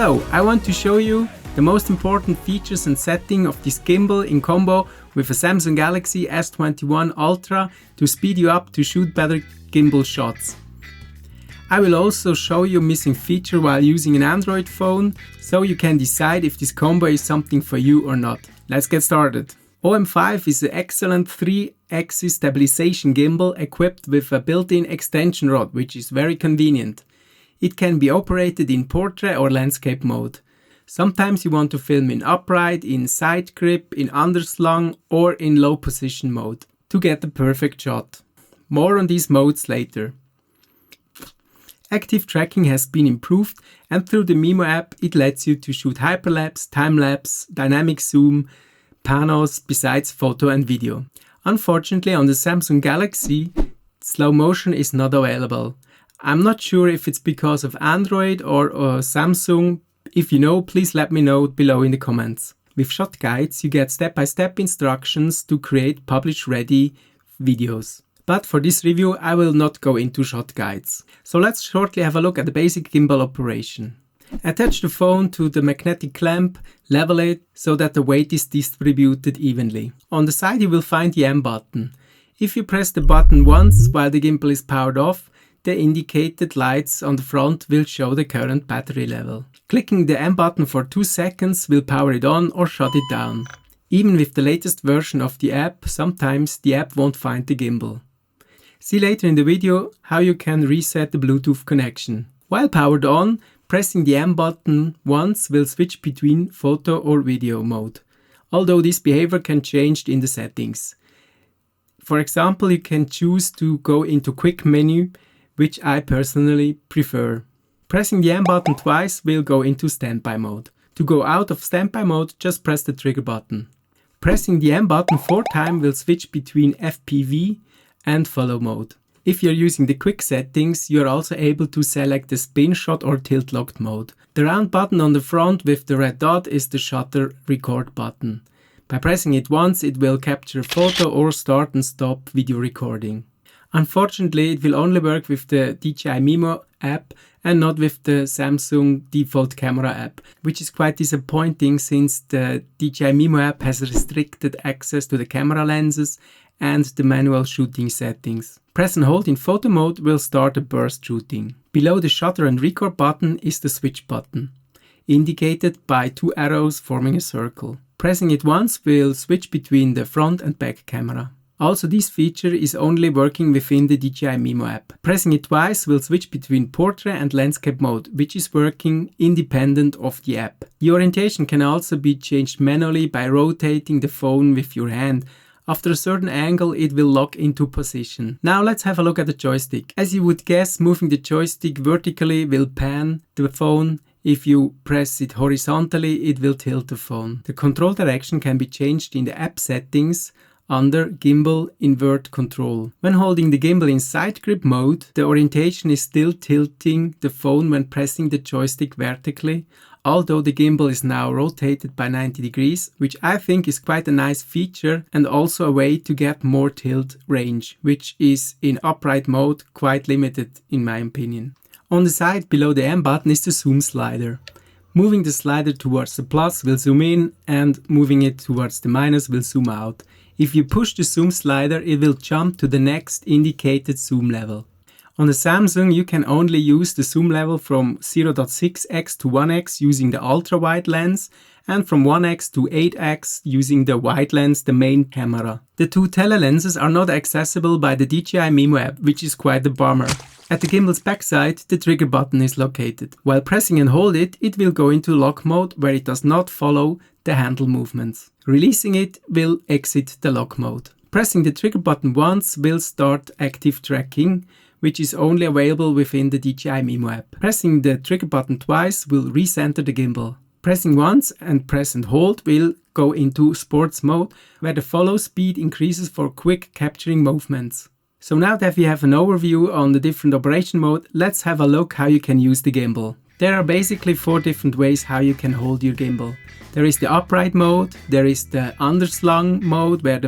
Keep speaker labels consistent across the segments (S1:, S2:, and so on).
S1: Hello, I want to show you the most important features and setting of this gimbal in combo with a Samsung Galaxy S21 Ultra to speed you up to shoot better gimbal shots. I will also show you a missing feature while using an Android phone, so you can decide if this combo is something for you or not. Let's get started. OM5 is an excellent 3-axis stabilization gimbal equipped with a built-in extension rod, which is very convenient. It can be operated in portrait or landscape mode. Sometimes you want to film in upright, in side grip, in underslung or in low position mode to get the perfect shot. More on these modes later. Active tracking has been improved, and through the Memo app it lets you to shoot hyperlapse, time-lapse, dynamic zoom, panos besides photo and video. Unfortunately, on the Samsung Galaxy, slow motion is not available. I'm not sure if it's because of Android or Samsung. If you know, please let me know below in the comments. With shot guides, you get step-by-step instructions to create publish-ready videos. But for this review, I will not go into shot guides. So let's shortly have a look at the basic gimbal operation. Attach the phone to the magnetic clamp, level it so that the weight is distributed evenly. On the side you will find the M button. If you press the button once while the gimbal is powered off, the indicated lights on the front will show the current battery level. Clicking the M button for 2 seconds will power it on or shut it down. Even with the latest version of the app, sometimes the app won't find the gimbal. See later in the video how you can reset the Bluetooth connection. While powered on, pressing the M button once will switch between photo or video mode, although this behavior can change in the settings. For example, you can choose to go into quick menu, which I personally prefer. Pressing the M button twice will go into standby mode. To go out of standby mode, just press the trigger button. Pressing the M button 4 times will switch between FPV and follow mode. If you're using the quick settings, you're also able to select the Spinshot or tilt locked mode. The round button on the front with the red dot is the shutter record button. By pressing it once, it will capture a photo or start and stop video recording. Unfortunately, it will only work with the DJI Memo app and not with the Samsung default camera app, which is quite disappointing since the DJI Memo app has restricted access to the camera lenses and the manual shooting settings. Press and hold in photo mode will start a burst shooting. Below the shutter and record button is the switch button, indicated by 2 arrows forming a circle. Pressing it once will switch between the front and back camera. Also, this feature is only working within the DJI Memo app. Pressing it twice will switch between portrait and landscape mode, which is working independent of the app. The orientation can also be changed manually by rotating the phone with your hand. After a certain angle, it will lock into position. Now let's have a look at the joystick. As you would guess, moving the joystick vertically will pan the phone. If you press it horizontally, it will tilt the phone. The control direction can be changed in the app settings under Gimbal Invert Control. When holding the gimbal in side grip mode, the orientation is still tilting the phone when pressing the joystick vertically, although the gimbal is now rotated by 90 degrees, which I think is quite a nice feature and also a way to get more tilt range, which is in upright mode quite limited in my opinion. On the side below the M button is the zoom slider. Moving the slider towards the plus will zoom in and moving it towards the minus will zoom out. If you push the zoom slider, it will jump to the next indicated zoom level. On the Samsung, you can only use the zoom level from 0.6x to 1x using the ultra-wide lens and from 1x to 8x using the wide lens, the main camera. The 2 telelenses are not accessible by the DJI Memo app, which is quite a bummer. At the gimbal's backside, the trigger button is located. While pressing and hold it, it will go into lock mode where it does not follow the handle movements. Releasing it will exit the lock mode. Pressing the trigger button once will start active tracking, which is only available within the DJI Memo app. Pressing the trigger button twice will recenter the gimbal. Pressing once and press and hold will go into sports mode, where the follow speed increases for quick capturing movements. So now that we have an overview on the different operation mode, let's have a look how you can use the gimbal. There are basically 4 different ways how you can hold your gimbal. There is the upright mode, there is the underslung mode where the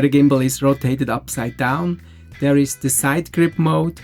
S1: gimbal is rotated upside down, there is the side grip mode,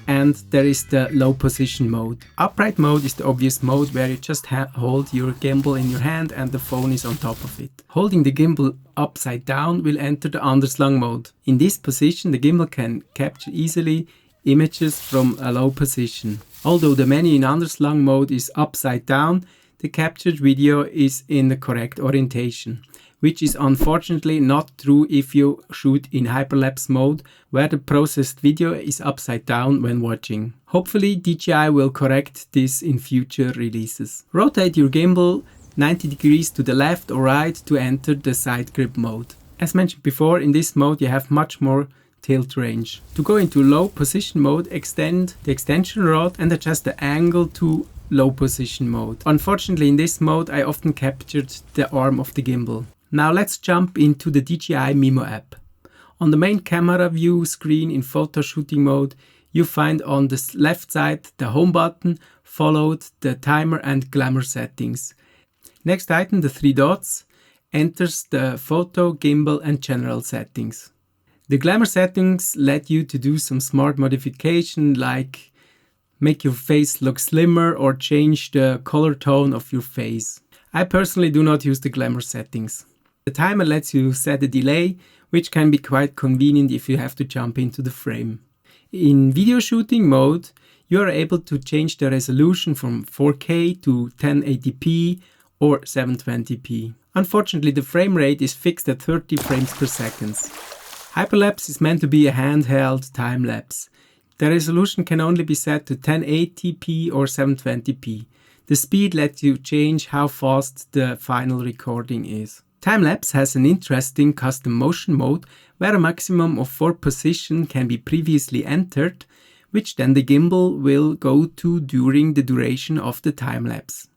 S1: And there is the low position mode. Upright mode is the obvious mode where you just hold your gimbal in your hand and the phone is on top of it. Holding the gimbal upside down will enter the underslung mode. In this position, the gimbal can capture easily images from a low position. Although the menu in underslung mode is upside down, the captured video is in the correct orientation, which is unfortunately not true if you shoot in hyperlapse mode, where the processed video is upside down when watching. Hopefully DJI will correct this in future releases. Rotate your gimbal 90 degrees to the left or right to enter the side grip mode. As mentioned before, in this mode you have much more tilt range. To go into low position mode, extend the extension rod and adjust the angle to low position mode. Unfortunately, in this mode I often captured the arm of the gimbal. Now let's jump into the DJI Memo app. On the main camera view screen in photo shooting mode, you find on the left side the home button, followed the timer and glamour settings. Next item, the three dots, enters the photo, gimbal and general settings. The glamour settings let you to do some smart modification like make your face look slimmer or change the color tone of your face. I personally do not use the glamour settings. The timer lets you set a delay, which can be quite convenient if you have to jump into the frame. In video shooting mode, you are able to change the resolution from 4K to 1080p or 720p. Unfortunately, the frame rate is fixed at 30 frames per second. Hyperlapse is meant to be a handheld time lapse. The resolution can only be set to 1080p or 720p. The speed lets you change how fast the final recording is. Time-lapse has an interesting custom motion mode where a maximum of 4 positions can be previously entered, which then the gimbal will go to during the duration of the time-lapse.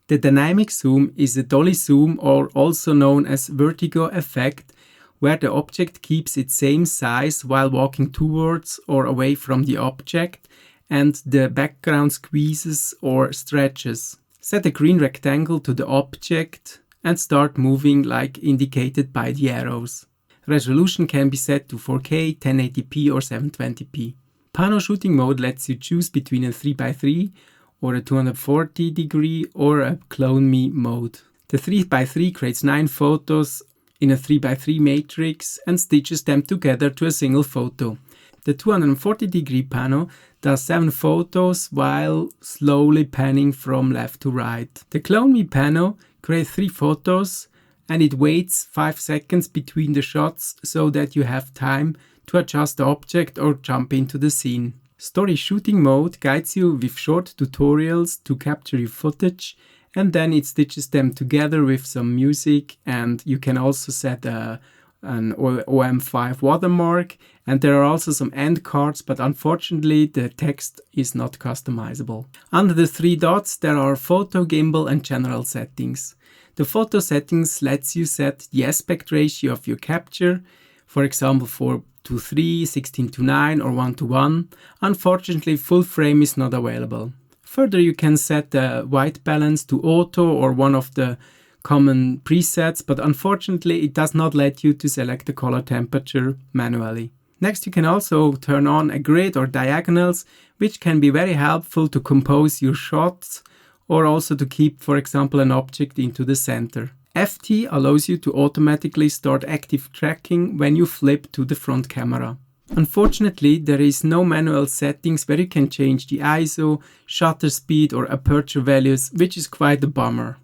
S1: The dynamic zoom is a dolly zoom, or also known as vertigo effect, where the object keeps its same size while walking towards or away from the object and the background squeezes or stretches. Set a green rectangle to the object and start moving like indicated by the arrows. Resolution can be set to 4K, 1080p or 720p. Pano shooting mode lets you choose between a 3x3 or a 240 degree or a clone me mode. The 3x3 creates 9 photos in a 3x3 matrix and stitches them together to a single photo. The 240 degree pano does 7 photos while slowly panning from left to right. The clone me pano creates 3 photos and it waits 5 seconds between the shots so that you have time to adjust the object or jump into the scene. Story shooting mode guides you with short tutorials to capture your footage, and then it stitches them together with some music, and you can also set an OM5 watermark, and there are also some end cards, but unfortunately the text is not customizable. Under the 3 dots there are photo, gimbal and general settings. The photo settings lets you set the aspect ratio of your capture, for example 4:3, 16:9 or 1:1. Unfortunately, full frame is not available. Further, you can set the white balance to auto or one of the common presets, but unfortunately it does not let you to select the color temperature manually. Next, you can also turn on a grid or diagonals, which can be very helpful to compose your shots or also to keep, for example, an object into the center. FT allows you to automatically start active tracking when you flip to the front camera. Unfortunately, there is no manual settings where you can change the ISO, shutter speed or aperture values, which is quite a bummer.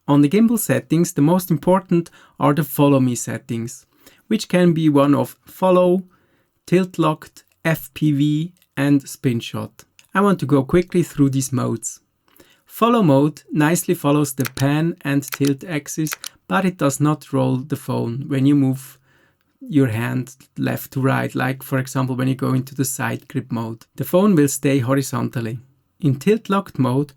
S1: On the gimbal settings, the most important are the follow me settings, which can be one of follow, tilt locked, FPV and Spinshot. I want to go quickly through these modes. Follow mode nicely follows the pan and tilt axis, but it does not roll the phone when you move your hand left to right, like for example when you go into the side grip mode. The phone will stay horizontally. In tilt locked mode,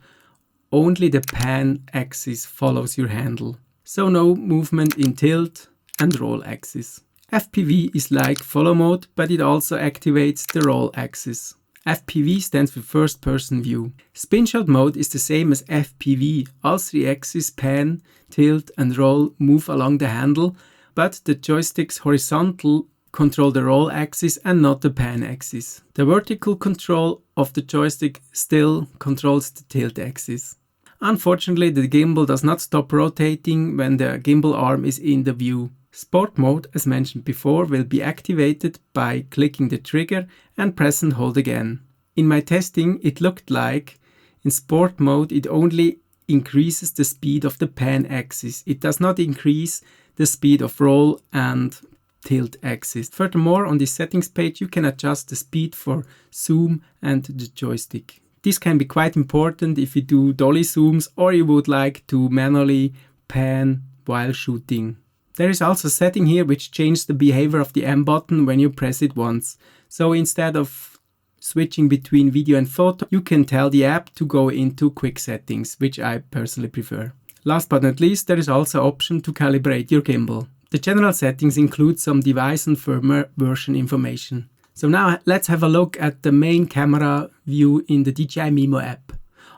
S1: only the pan axis follows your handle, so no movement in tilt and roll axis. FPV is like follow mode, but it also activates the roll axis. FPV stands for first person view. Spinshot mode is the same as FPV. All 3 axes, pan, tilt and roll, move along the handle, but the joystick's horizontal control the roll axis and not the pan axis. The vertical control of the joystick still controls the tilt axis. Unfortunately, the gimbal does not stop rotating when the gimbal arm is in the view. Sport mode, as mentioned before, will be activated by clicking the trigger and press and hold again. In my testing, it looked like in sport mode it only increases the speed of the pan axis. It does not increase the speed of roll and tilt axis. Furthermore, on this settings page you can adjust the speed for zoom and the joystick. This can be quite important if you do dolly zooms or you would like to manually pan while shooting. There is also a setting here which changes the behavior of the M button when you press it once. So instead of switching between video and photo, you can tell the app to go into quick settings, which I personally prefer. Last but not least, there is also an option to calibrate your gimbal. The general settings include some device and firmware version information. So now let's have a look at the main camera view in the DJI Memo app.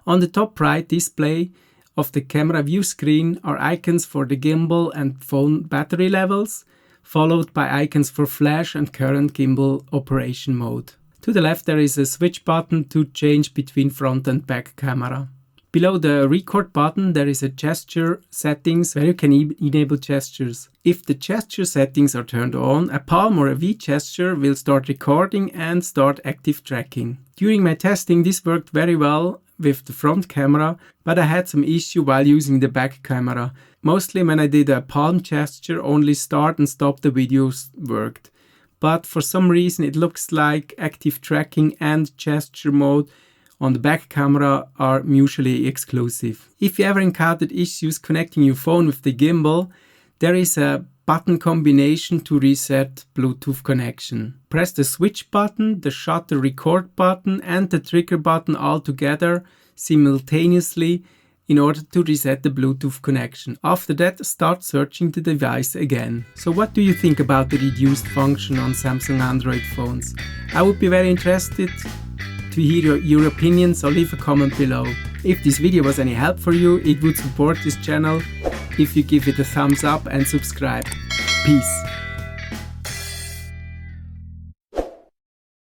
S1: On the top right display of the camera view screen are icons for the gimbal and phone battery levels, followed by icons for flash and current gimbal operation mode. To the left there is a switch button to change between front and back camera. Below the record button there is a gesture settings where you can enable gestures. If the gesture settings are turned on, a palm or a V gesture will start recording and start active tracking. During my testing this worked very well with the front camera, but I had some issue while using the back camera. Mostly when I did a palm gesture, only start and stop the videos worked. But for some reason it looks like active tracking and gesture mode on the back camera are mutually exclusive. If you ever encountered issues connecting your phone with the gimbal, there is a button combination to reset Bluetooth connection. Press the switch button, the shutter record button and the trigger button all together simultaneously in order to reset the Bluetooth connection. After that, start searching the device again. So what do you think about the reduced function on Samsung Android phones? I would be very interested to hear your opinion, so leave a comment below. If this video was any help for you, it would support this channel if you give it a thumbs up and subscribe. Peace.